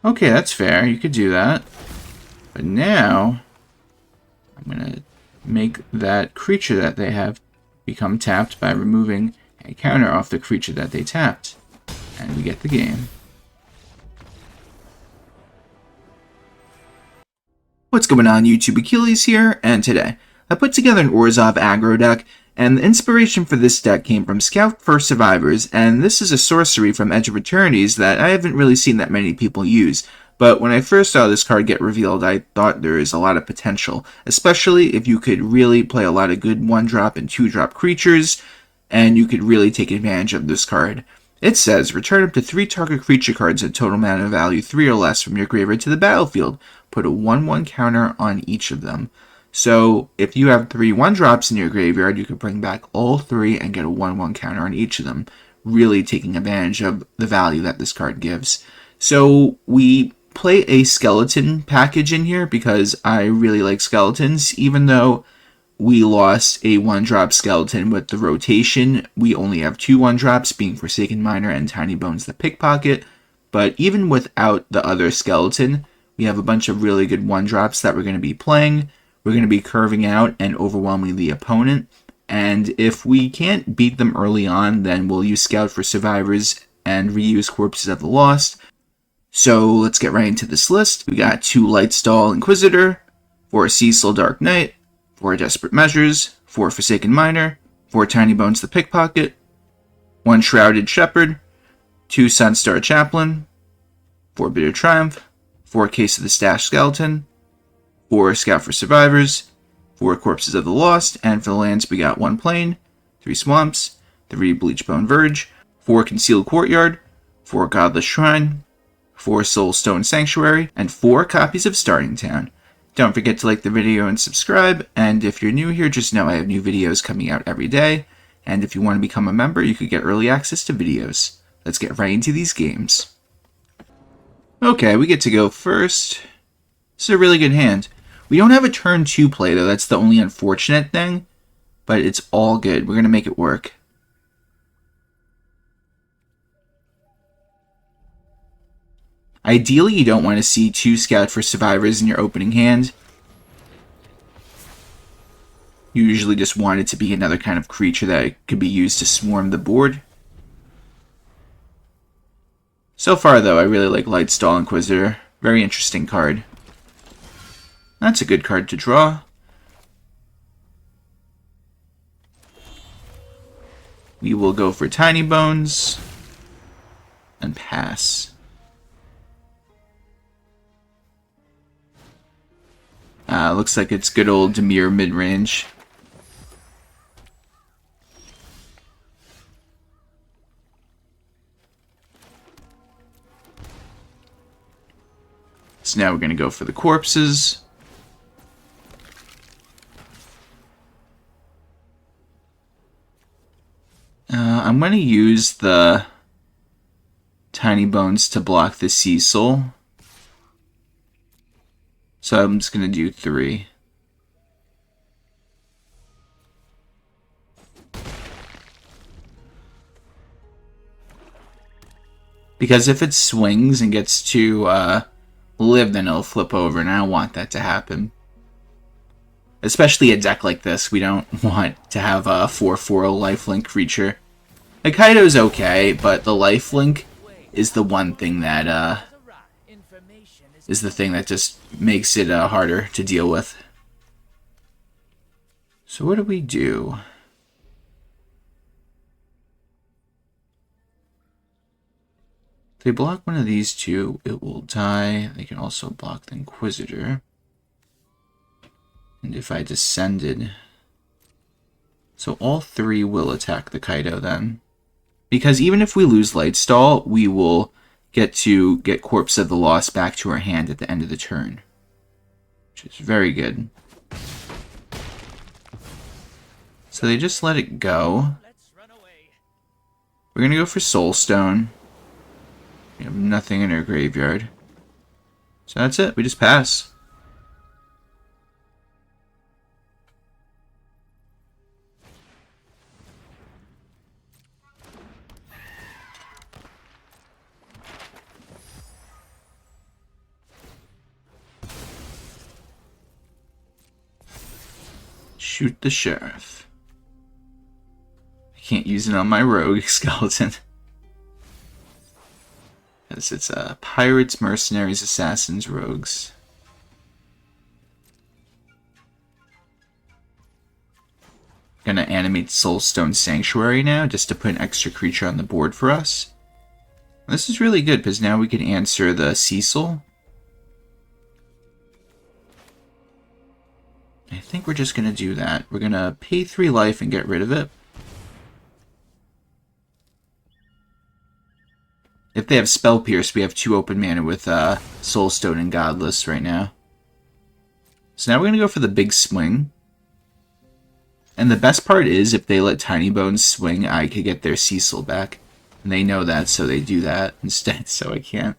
Okay, that's fair. You could do that. But now, I'm going to make that creature that they have become tapped by removing a counter off the creature that they tapped. And we get the game. What's going on, YouTube? Achilles here, and today I put together an Orzhov aggro deck, and the inspiration for this deck came from Scout for Survivors, and this is a sorcery from Edge of Eternities that I haven't really seen that many people use. But when I first saw this card get revealed, I thought there is a lot of potential, especially if you could really play a lot of good 1-drop and 2-drop creatures, and you could really take advantage of this card. It says, return up to 3 target creature cards at total mana value 3 or less from your graveyard to the battlefield. Put a 1/1 counter on each of them. So, if you have 3 1-drops in your graveyard, you could bring back all 3 and get a 1/1 counter on each of them, really taking advantage of the value that this card gives. So, we play a skeleton package in here because I really like skeletons, even though we lost a 1-drop skeleton with the rotation. We only have 2 1-drops, being Forsaken Miner and Tinybones the Pickpocket. But even without the other skeleton, we have a bunch of really good 1-drops that we're going to be playing. We're going to be curving out and overwhelming the opponent. And if we can't beat them early on, then we'll use Scout for Survivors and reuse Corpses of the Lost. So let's get right into this list. We got 2 Lightstall Inquisitor, 4 Cecil Dark Knight, 4 Desperate Measures, 4 Forsaken Miner, 4 Tinybones the Pickpocket, 1 Shrouded Shepherd, 2 Sunstar Chaplain, 4 Bitter Triumph, 4 Case of the Stash Skeleton, 4 Scout for Survivors, 4 Corpses of the Lost, and for the lands we got 1 Plain, 3 Swamps, 3 Bleachbone Verge, 4 Concealed Courtyard, 4 Godless Shrine, 4 Soulstone Sanctuary, and 4 copies of Starting Town. Don't forget to like the video and subscribe, and if you're new here, just know I have new videos coming out every day, and if you want to become a member, you could get early access to videos. Let's get right into these games. Okay, we get to go first. This is a really good hand. We don't have a turn 2 play, though. That's the only unfortunate thing, but it's all good. We're going to make it work. Ideally, you don't want to see 2 Scout for Survivors in your opening hand. You usually just want it to be another kind of creature that could be used to swarm the board. So far, though, I really like Lightstall Inquisitor. Very interesting card. That's a good card to draw. We will go for Tinybones and pass. Looks like it's good old Dimir mid-range. So now we're going to go for the corpses. I'm going to use the Tinybones to block the Cecil. So I'm just going to do 3. Because if it swings and gets to live, then it'll flip over, and I don't want that to happen. Especially a deck like this, we don't want to have a 4/4 lifelink creature. The Kaido's okay, but the lifelink is the one thing that is the thing that just makes it harder to deal with. So what do we do? If they block one of these 2, it will die. They can also block the Inquisitor. And if I descended... So all 3 will attack the Kaido then. Because even if we lose Lightstall, we will get Corpse of the Lost back to our hand at the end of the turn. Which is very good. So they just let it go. We're going to go for Soulstone. We have nothing in our graveyard. So that's it. We just pass. Shoot the sheriff. I can't use it on my rogue skeleton. Because it's pirates, mercenaries, assassins, rogues. Gonna animate Soulstone Sanctuary now, just to put an extra creature on the board for us. This is really good, because now we can answer the Cecil. I think we're just gonna do that. We're gonna pay 3 life and get rid of it. If they have Spell Pierce, we have 2 open mana with Soulstone and Godless right now. So now we're gonna go for the big swing. And the best part is, if they let Tinybones swing, I could get their Cecil back. And they know that, so they do that instead, so I can't.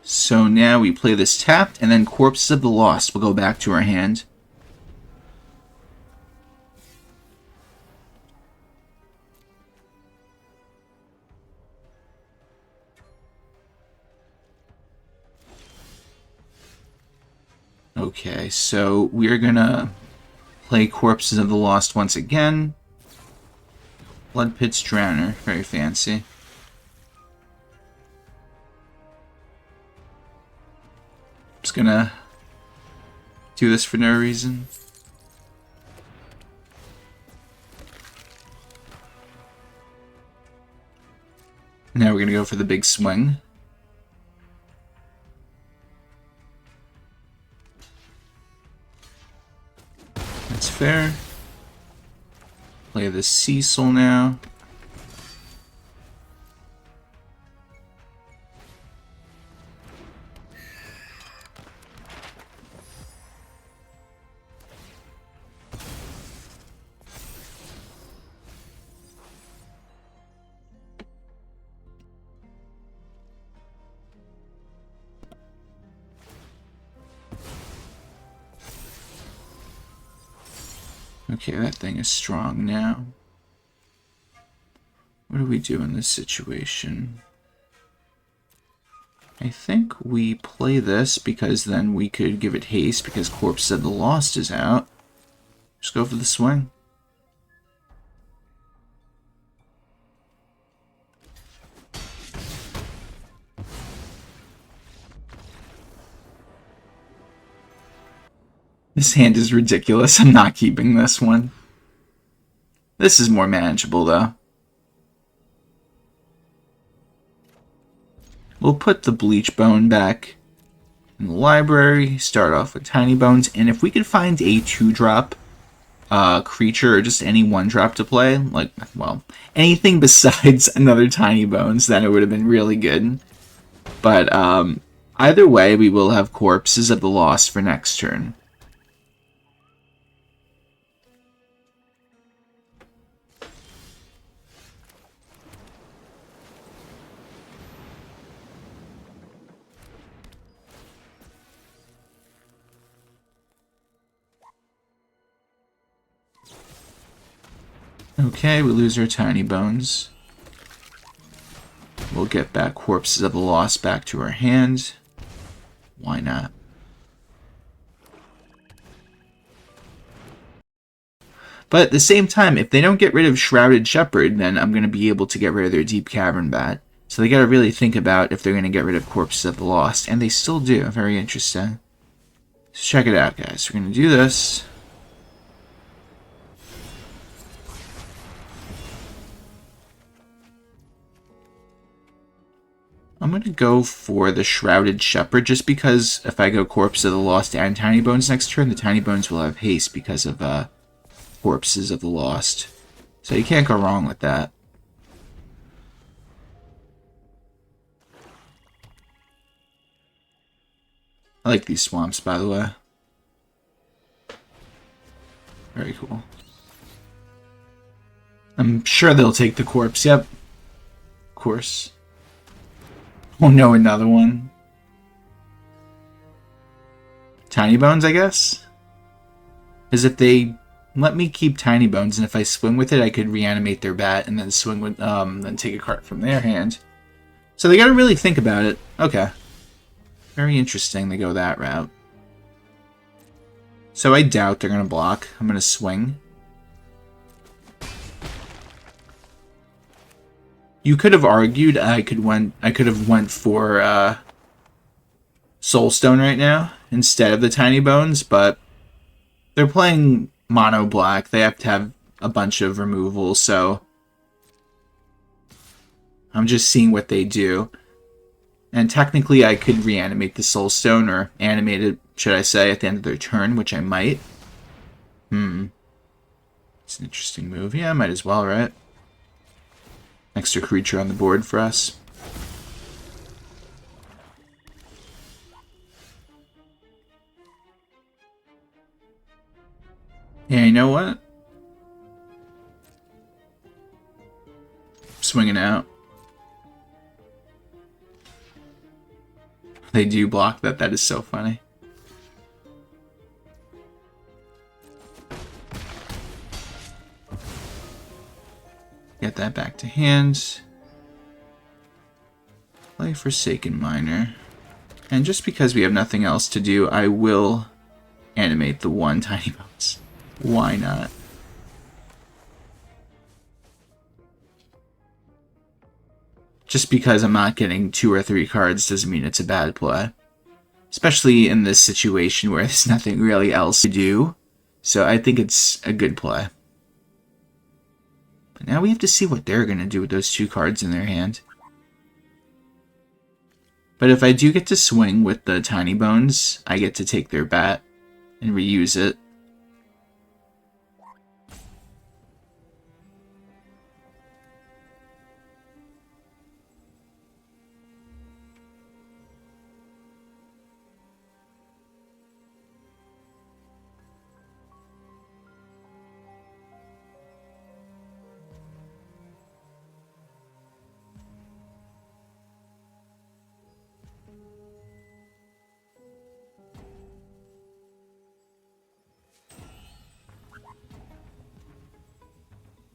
So now we play this tapped, and then Corpses of the Lost will go back to our hand. Okay, so we're gonna play Corpses of the Lost once again. Blood Pit's Drowner, very fancy. Just gonna do this for no reason. Now we're gonna go for the big swing. That's fair. Play the Cecil now. Okay, that thing is strong now. What do we do in this situation? I think we play this because then we could give it haste because Corpse of the Lost is out. Just go for the swing. This hand is ridiculous. I'm not keeping this one. This is more manageable, though. We'll put the Bleachbone back in the library, start off with Tinybones, and if we could find a 2-drop creature, or just any 1-drop to play, like, well, anything besides another Tinybones, then it would have been really good. But either way, we will have Corpses of the Lost for next turn. Okay, we lose our Tinybones. We'll get back Corpses of the Lost back to our hand. Why not? But at the same time, if they don't get rid of Shrouded Shepherd, then I'm going to be able to get rid of their Deep Cavern Bat. So they got to really think about if they're going to get rid of Corpses of the Lost. And they still do. Very interesting. So check it out, guys. We're going to do this. I'm going to go for the Shrouded Shepherd, just because if I go Corpse of the Lost and Tinybones next turn, the Tinybones will have haste because of Corpses of the Lost. So you can't go wrong with that. I like these swamps, by the way. Very cool. I'm sure they'll take the corpse, yep. Of course. Oh no, another one. Tinybones, I guess? Because if they let me keep Tinybones, and if I swing with it, I could reanimate their bat and then swing with, then take a card from their hand. So they gotta really think about it. Okay. Very interesting they go that route. So I doubt they're gonna block. I'm gonna swing. You could have argued I could have went for Soulstone right now instead of the Tinybones, but they're playing mono black. They have to have a bunch of removals, so I'm just seeing what they do. And technically I could reanimate the Soulstone, or animate it, should I say, at the end of their turn, which I might. It's an interesting move. Yeah, I might as well, right? Extra creature on the board for us. Yeah, you know what? Swinging out. They do block that. That is so funny. Get that back to hand. Play Forsaken Miner. And just because we have nothing else to do, I will animate the one Tinybones. Why not? Just because I'm not getting 2 or 3 cards doesn't mean it's a bad play. Especially in this situation where there's nothing really else to do. So I think it's a good play. But now we have to see what they're going to do with those 2 cards in their hand. But if I do get to swing with the Tinybones, I get to take their bat and reuse it.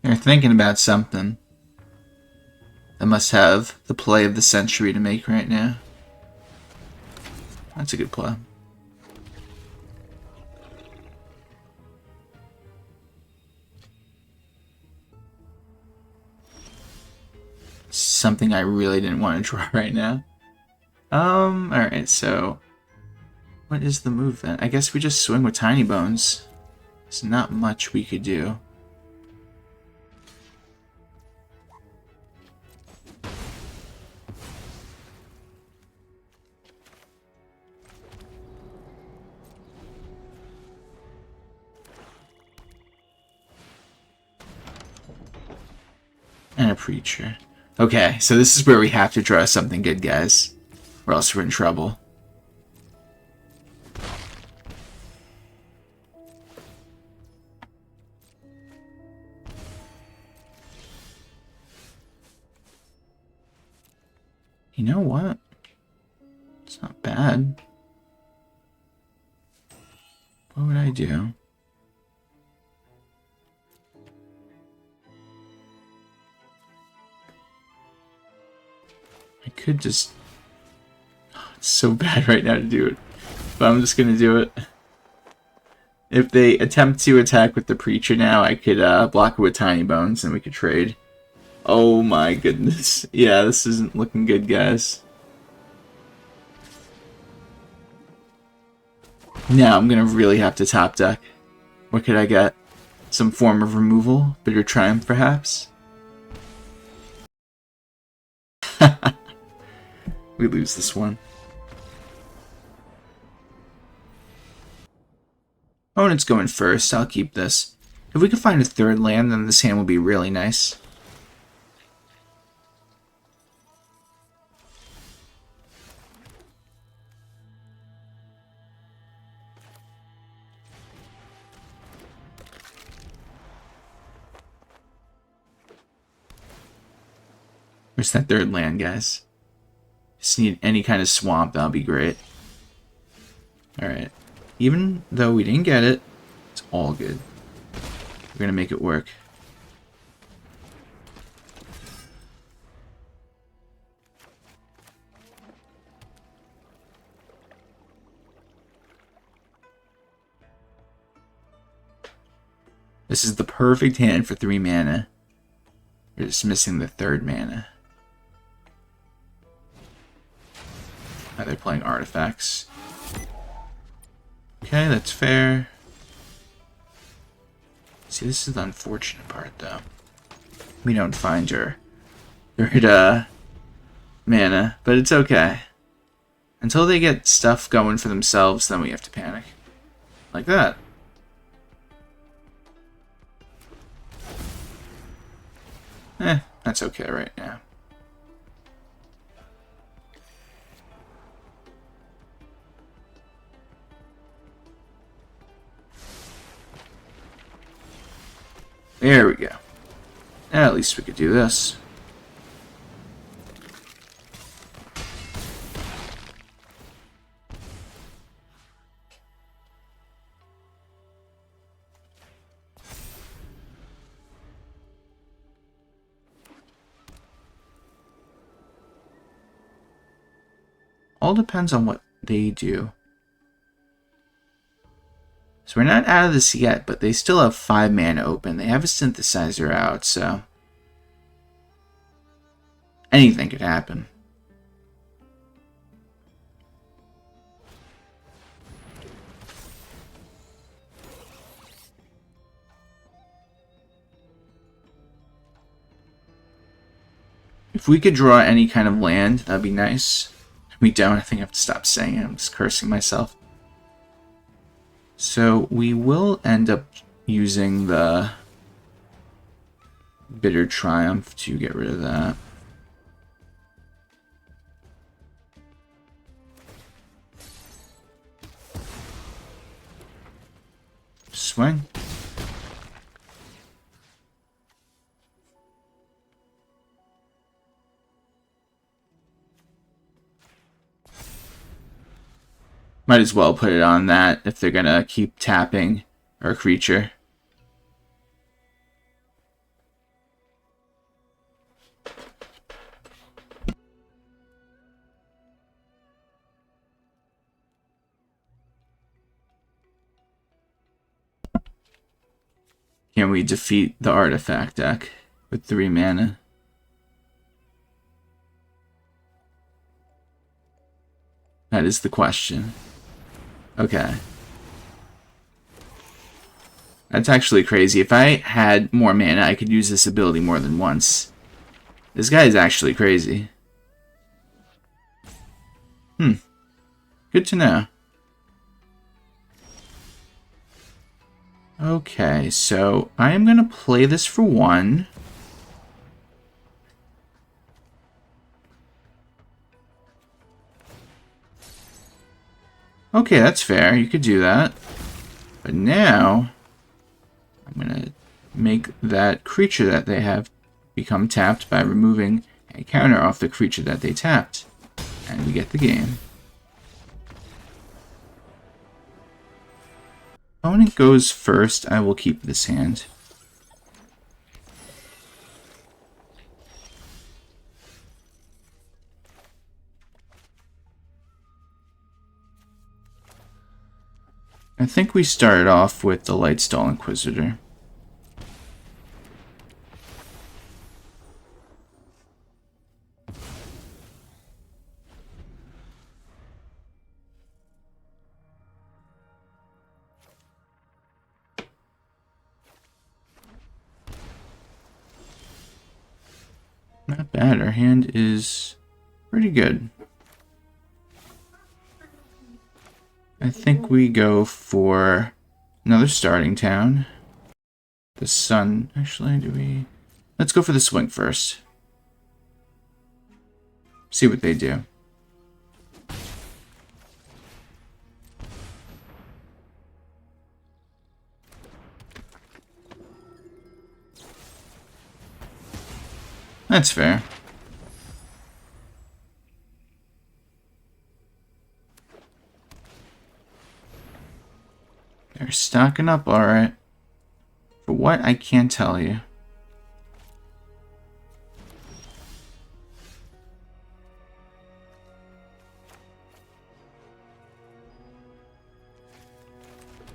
They're thinking about something. They must have the play of the century to make right now. That's a good play. Something I really didn't want to draw right now. Alright, so what is the move then? I guess we just swing with Tinybones. There's not much we could do. And a preacher. Okay, so this is where we have to draw something good, guys. Or else we're in trouble. You know what? It's not bad. What would I do? I could just... Oh, it's so bad right now to do it. But I'm just gonna do it. If they attempt to attack with the Preacher now, I could block it with Tinybones and we could trade. Oh my goodness. Yeah, this isn't looking good, guys. Now I'm gonna really have to top deck. What could I get? Some form of removal? Bitter Triumph, perhaps? We lose this one. Opponent's going first. I'll keep this. If we could find a third land, then this hand will be really nice. Where's that third land, guys? Just need any kind of swamp, that'll be great. Alright. Even though we didn't get it, it's all good. We're gonna make it work. This is the perfect hand for 3 mana. You're just missing the 3rd mana. Now they're playing artifacts. Okay, that's fair. See, this is the unfortunate part, though. We don't find your 3rd mana, but it's okay. Until they get stuff going for themselves, then we have to panic. Like that. That's okay right now. There we go. At least we could do this. All depends on what they do. So we're not out of this yet, but they still have 5 mana open. They have a synthesizer out, so anything could happen. If we could draw any kind of land, that'd be nice. We don't. I think I have to stop saying it. I'm just cursing myself. So we will end up using the Bitter Triumph to get rid of that. Swing. Might as well put it on that if they're gonna keep tapping our creature. Can we defeat the artifact deck with 3 mana? That is the question. Okay. That's actually crazy. If I had more mana, I could use this ability more than once. This guy is actually crazy. Good to know. Okay, so I am going to play this for 1. Okay, that's fair. You could do that. But now, I'm going to make that creature that they have become tapped by removing a counter off the creature that they tapped. And we get the game. Opponent goes first. I will keep this hand. I think we started off with the Lightstall Inquisitor. Not bad. Our hand is pretty good. I think we go for another starting town. The sun. Actually, do we? Let's go for the swing first. See what they do. That's fair. They're stocking up, alright. For what, I can't tell you.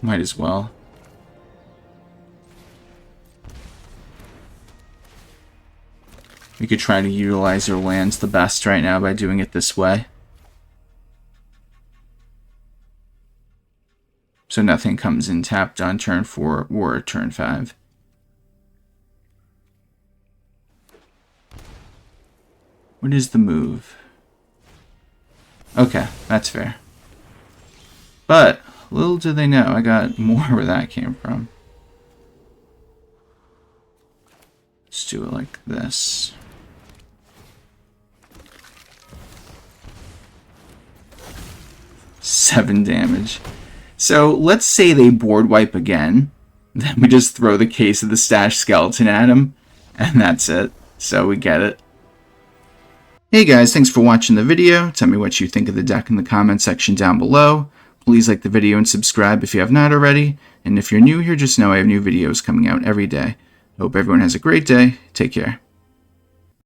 Might as well. We could try to utilize our lands the best right now by doing it this way. So nothing comes in tapped on turn 4 or turn 5. What is the move? Okay, that's fair. But little do they know, I got more where that came from. Let's do it like this. Seven damage. So let's say they board wipe again. Then we just throw the case of the Stashed Skeleton at him. And that's it. So we get it. Hey guys, thanks for watching the video. Tell me what you think of the deck in the comment section down below. Please like the video and subscribe if you have not already. And if you're new here, just know I have new videos coming out every day. Hope everyone has a great day. Take care.